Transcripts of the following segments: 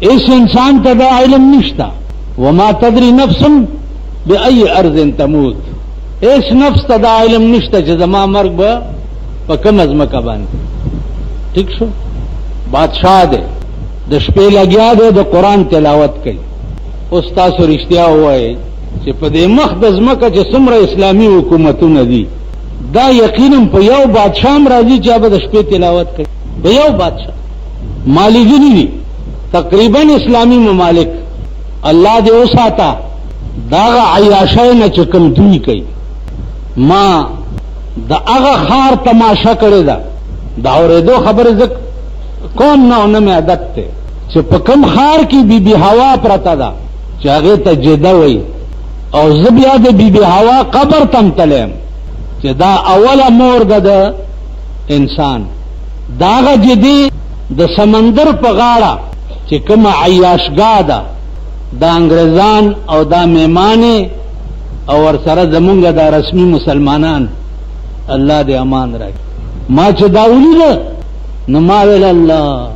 اس انسان ته دا علم نشتا وما تدری نفس بأي ارض تموت اس نفس ته دا علم نشتا چې زما مرګ به په کوم ځمکه باندې ٹھیک شو بادشاہ دے د شپې لګیا دی د قرآن تلاوت کوي اوس تاسو رښتیا ووایئ چې په دې مخ د ځمکه چې څومره اسلامي حکومتونه دي دا یقینا په یو بادشاہ هم راځي چې هغه د شپې تلاوت کوي په یو بادشاہ مالګینی دي تقریبا اسلامی ممالک الله دې وساته داغه عیاشۍ نه چې کوم دوی کوي ما د هغه خار تماشا کړی ده دا اورېدو خبرې زه کوم نه مې عادت ته چې په کوم خار کې بیبي هوا پرته ده چې هغې ته جده وایي او زه بیا د بیبي هوا قبر تم تلیم چې دا اوله مور ده د انسان دا هغه جدي د سمندر په غاړه چې کومه عیاشګاه ده دا انګریزان او دا میمانې او ورسره زمونږ دا رسمي مسلمانان الله دې امان راکړي ما چې دا ولیده نو ما ویل الله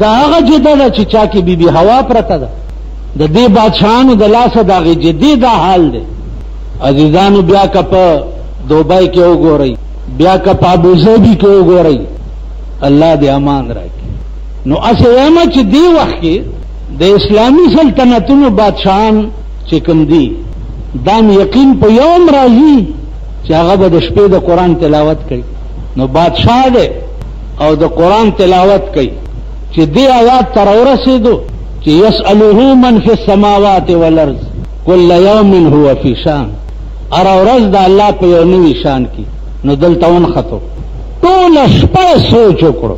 دا هغه جده ده چې چا کې بیبي هوا پرته ده د دې بادشاهانو د لاسه د هغې جدي دا حال دی عزیزانو بیا که په دوبۍ کې وګورئ بیا که په ابوظبي کې وګورئ الله دې امان راکړي نو اسې وایم چې دې وخت کې د اسلامي سلطنتونو بادشاهان چې کوم دي دا یقین په یوم راځي چې هغه به د شپې د قرآن تلاوت کوي نو بادشاہ دی او د قرآن تلاوت کوي چې دې آیات ته راورسېدو چې یسألوه من فی السماوات والارض کل یوم هو فی شان هره ورځ د الله په یو نوي شان کې نو دلته ونښتو ټوله شپه سوچ وکړو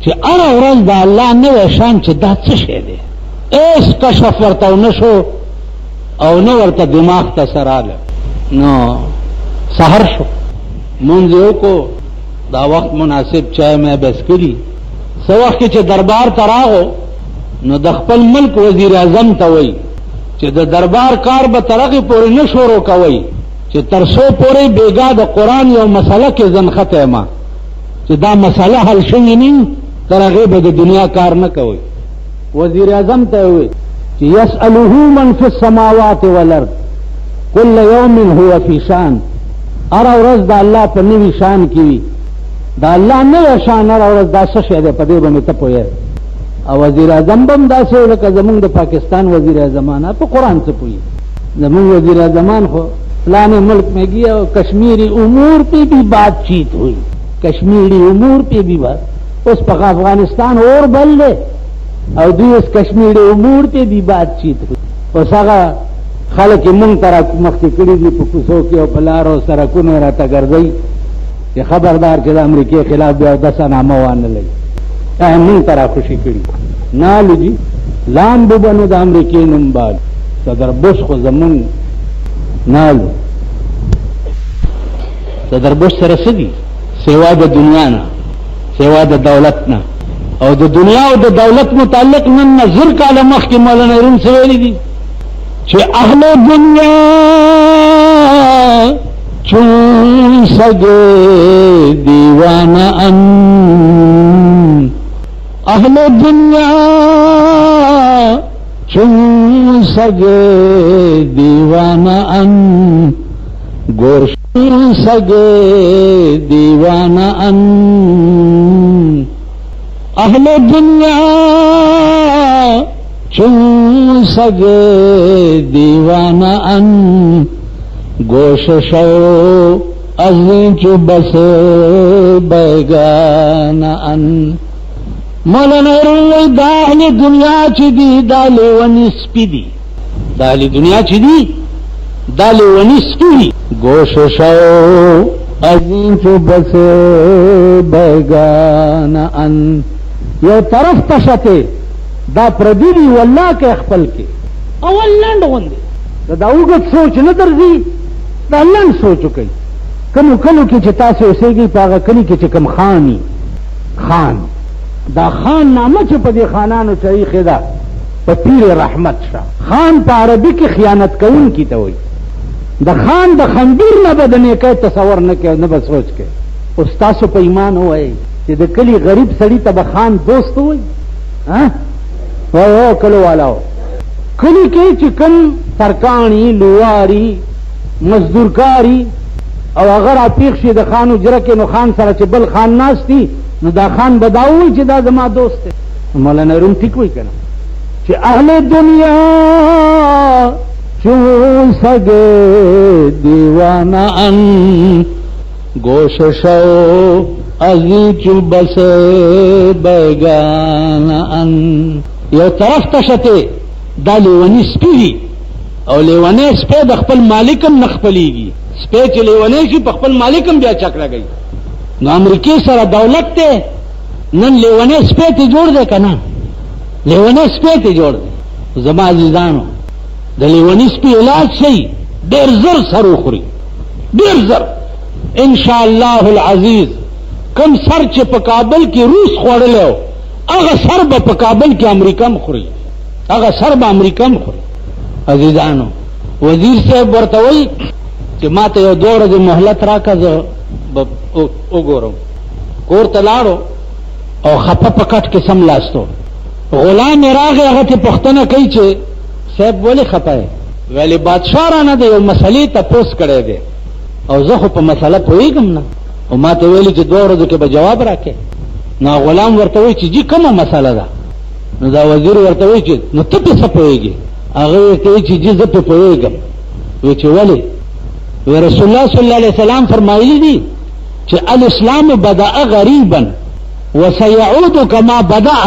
چې هره ورځ د الله نوی شان چې دا څه شی دی ایس کشف ورته ونه شو او نه ورته دماغ ته څه راغله نو سحر شو مونځ یې وکړو دا وخت مناسب چای مې بس کړي څه وخت کې چې دربار ته راغو نو د خپل ملک وزیر اعظم ته وایي چې د دربار کار به تر هغې پورې نه شروع کوئ چې تر څو پورې بېګا د قرآن یو مسله کې زنخته یم چې دا مسله حل شوې نه تر هغې به د دنیا کار نه کوئ وزیر اعظم ته یې وایي چې یسألوه من فی السماوات والارض کل یوم هو فی شان هره ورځ د الله په نوي شان کې وي دا الله نوی شان هره ورځ دا څه شی دی په دې به مې ته پوهیږې او وزیر اعظم به هم داسې و لکه زمونږ د پاکستان وزیر اعظمان په قرآن څه پوهي زمونږ وزیر اعظمان خو فلانے ملک میں گیا اور کشمیری امور پہ بھی بات چیت ہوئی کشمیری امور پہ بھی بات اس پر افغانستان اور بل لے اور اس کشمیری امور پہ بھی بات چیت ہوئی اس آگا خلق من ترا مختی کری دی پکسو کی او پلارو سرکونو را تا گردئی کہ خبردار کہ امریکی خلاف بیا 10 نامہ وان لئی من ترا خوشی کری نالو جی لام ببنو دا امریکی نمبال صدر بش خو زمون نالو صدر بش سرسدی سوا د دنیا نا سوا د دولت نا او د دنیا او د دولت متعلق من نظر کاله مخ کی مولانا روم سویلی دی چې اهل دنیا چون سگے دیوانا ان اهل دنیا چون سگے دیوانا ان گورش سگے دیوانا ان اهل دنیا چون سگے دیوانا ان گوش شو ازین چو بس بیگانا ان مولانا روی دا اہل دنیا چی دی دا لیونی سپی دی دا اہل دنیا چی دی دا لیونی سپی دی گوش شو ازین چو بس بیگانا ان یو طرف تشتے دا پردیدی واللہ کے اخپل کے اول لنڈ غندے دا اوگت سوچ ندر دی دا لنڈ سوچو کئی کمو کلو کی چتا سے اسے گی پاگا کلی کی چکم خانی خان دا خان نامہ چپا دی خانانو چاہی خدا پا پیر رحمت شا خان پا عربی کی خیانت کون کی توئی دا خان دا خندیر نبدنے کئی تصور نکے نبا سوچ کے استاسو پا ایمان ہوئے کہ دا کلی غریب سڑی تبا خان دوست ہوئی وایو کلو والاو کلی کې چې کم ترکانی لواری مزدورکاری او اگر اپیخ شي د خان اجره کې نو خان سره چې بل خان ناستی نو دا خان بداوي چې دا زما دوست دی. مولانا روم ټیک وایي کنه چې اهل دنیا چو سگے دیوانہ ان گوش شو ازی چو بس بیگانہ ان یو طرف تشتے دا لیونی سپی او لیونی سپی دا خپل مالکم نخپلیگی سپی چی لیونی شی پا خپل مالکم بیا چک لگئی نو امریکی سر دولت تے نن لیونی سپی تی جوڑ دے کنا لیونی سپی تی جوڑ دے زما عزیزانو د لیونی سپی علاج شي ډېر زر سر وخوري ډېر زر ان شاء الله العزیز کم سر چې په کابل کې روس خوړلی هغه سر به په کابل کې امریکا هم خوري هغه سر به امریکا هم خوري. عزیزانو وزیر صاحب ورته وایي چې ما ته یو 2 ورځې مهلت راکړه زه به وګورم. کور ته لاړو او خپه په کټ کې سملاستو غلام یې راغی هغه ته پوښتنه کوي چې صاحب ولی خپای ویلی بادشاہ رانه د یو مسلې تپوس کړی دی او زه خو په مسله پوهېږم نه او ما ته ویلي چې 2 ورځو کې به جواب راکې. نو غلام ورته وایي چې جی کومه مسله ده؟ نو دا وزیر ورته وایي چې نو ته پې څه پوهېږې؟ هغه ورته وایي چې جی زه پې پوهېږم. وایي چې ولې؟ وی رسول الله صلی الله علیه وسلم فرمایلی دي چې الاسلام بدأ غریبا وسيعود كما بدأ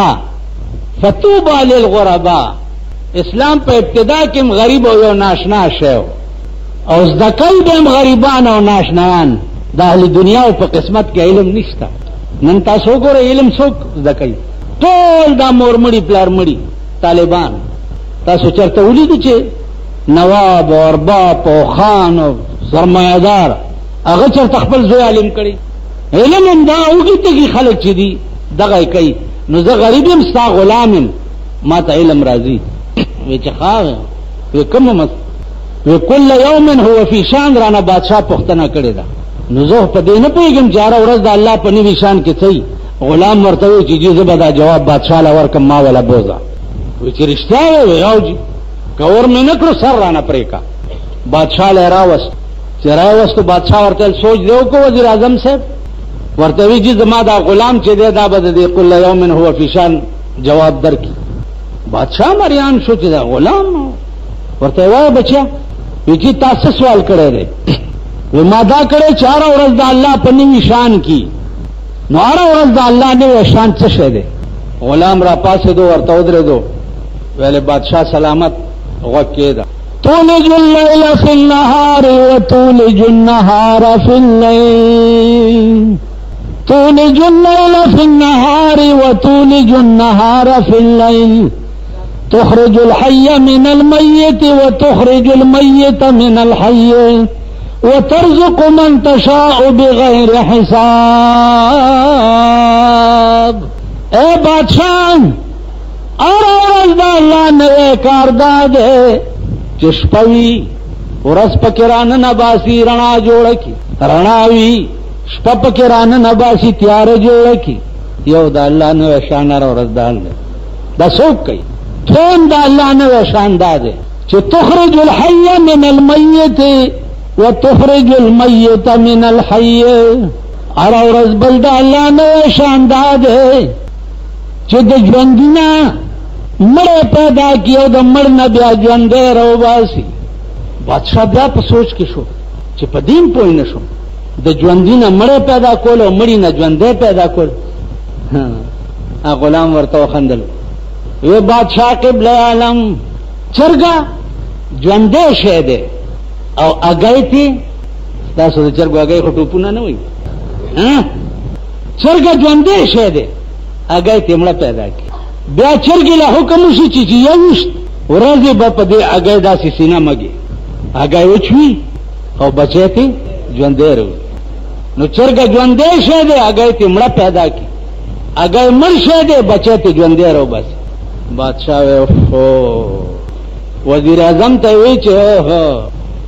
فتوبى للغرباء. اسلام په ابتدا کې غریب او یو ناشنا شو او زدکای دیم غریبان او ناشنایان د اهل دنیا په قسمت کې علم نشته. نن تاسو ګوره علم څوک زدکای ټول دا مورمړي پلارمړي طالبان تاسو چرته ولیدو چې نواب او ارباب او خان او سرمایدار هغه چرته خپل زوی عالم کړي علم هم دا وګیتږي خلک چې دي دغه کوي. نو زه غریب یم ستا غلام یم ما ته علم راځي. وی چې خواغ وی کم مس وی کل یوم هو فی شان رانا بادشاہ پختنه کړی دا. نو زه په دې نه پوهېږم چې هره ورځ د الله په نوي شان کې څه غلام ورته وی چې جی زه به دا جواب بادشاہ له ورکم ما ولا بوزه. وی چې رښتیا وی او جی کور مې نه کړو سر رانه پرې کا. بادشاہ له راوست چې راوست بادشاہ ورته سوچ دیو کو وزیر اعظم صاحب ورته وی چې زما دا غلام چې دی دا به د کل یوم هو فی شان جواب درکړي. بادشاہ مریان شو چې دا غلام ورته وای بچیا وی چې تاسو سوال کړی دی و ما دا کړی 4 ورځ د الله په نوي شان کې نو 4 ورځ د الله نوي شان څه شه دی؟ غلام را پاسې دو ورته ودرېدو ویل بادشاہ سلامت غوږ کېده تولج الليل في النهار وتولج النهار في الليل تولج الليل في النهار وتولج النهار في الليل تخرج الحي من الميت وتخرج الميت من الحي وترزق من تشاء بغير حساب. اے بادشاہ ارز دا اللہ نوے کاردادے چشپوی ورس پکران نباسی رنا جوڑکی رناوی شپا پکران نباسی تیار جوڑکی یو دا اللہ نوے شانر ورز دا اللہ دا سوک کئی تون دا اللہ نوے شاندادے چھ تخرج الحی من المیت و تخرج المیت من الحی ارا ورز بل دا اللہ نوے شاندادے چھ دا جوندنا مڑے پیدا کیا دا مڑنا بیا جوندے رو باسی. بادشاہ بیا پا سوچ کی شو چھ پا دین پوئی نشو دا جوندینا مڑے پیدا کول و مڑی نا جوندے پیدا کول. غلام ورطا خندل یہ بادشاہ قبل عالم چرگا جوندے شے دے او اگئی تھی تاسو دا چرگو اگئی خو ٹوپونا نوئی چرگا جوندے شے دے اگئی تی مڑا پیدا کی بیا چرگی لا حکم شي چې یوشت ورځې به په دې اگئی داسې سینه مګي اگئی وچوي او بچی تی ژوندی رو نو چرګه ژوندی شی دی اگئی تی مړه پیدا کی اگئی مړ شی دی بچی تی ژوندی رو. بس بادشاہ وزیر اعظم ته وی چې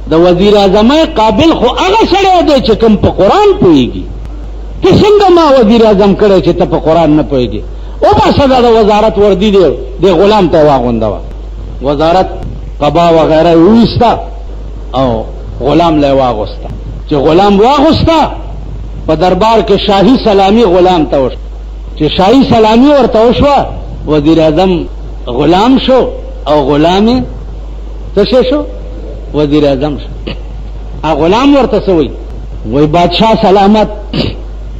د وزیر اعظم قابل خو هغه سړی دی چې کوم په قرآن پوهېږي. ته څنګه ما وزیر اعظم کړی چې ته په قرآن نه پوهېږي؟ او باسه دا وزارت وردی دی غلام ته واغونده وزارت قبا وغیرہ ویستا او غلام له واغستا چې غلام واغستا په دربار کې شاهي سلامی غلام ته وش چې شاهي سلامی ورته وشو وزیر اعظم غلام شو او غلام څه شو وزیر اعظم شو ا غلام ورته سوی وای بادشاہ سلامت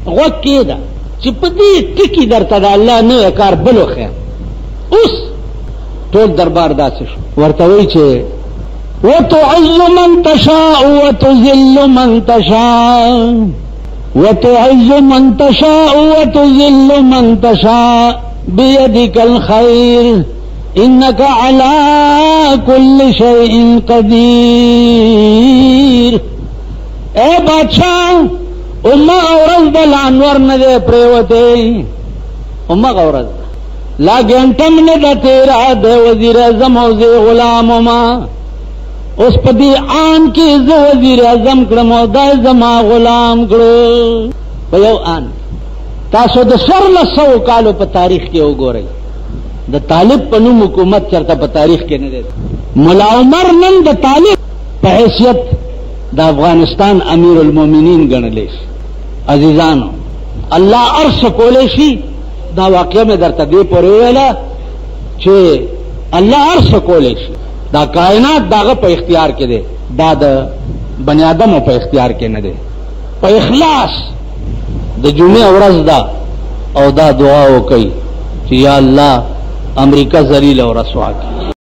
غوږ کېده چې په دې ټکی درته د الله نه کار بلو خیر اوس ټول دربار داسې شو ورته وی چې وتعز من تشاء وتذل من تشاء وتعز من تشاء وتذل من تشاء بيدك الخير انك على كل شيء قدير اے بادشاہ امه اورز د انور نه دی پریوته امه اورز لا ګنټم نه د تیرا د وزیر اعظم او زه غلام ما اوس په دې آن کې زه وزیر اعظم کړم او دا زما غلام کړو په یو آن تاسو د 1600 کالو په تاریخ کې وګورئ د طالب په نوم حکومت چرته په تاریخ کې نه دی مولا عمر نن د طالب په حیثیت د افغانستان امیر المؤمنین ګڼل شي عزیزانو الله ارش کولې شي دا واقعه مې درته دی پورې ویله چې الله ارش کولې شي دا کائنات داغه په اختیار کې دی دا د بنی آدم په اختیار کې نه دی په اخلاص د جمعې ورځ دا او دا دعا وکړي چې یا الله امریکا ذلیل او رسوا کړي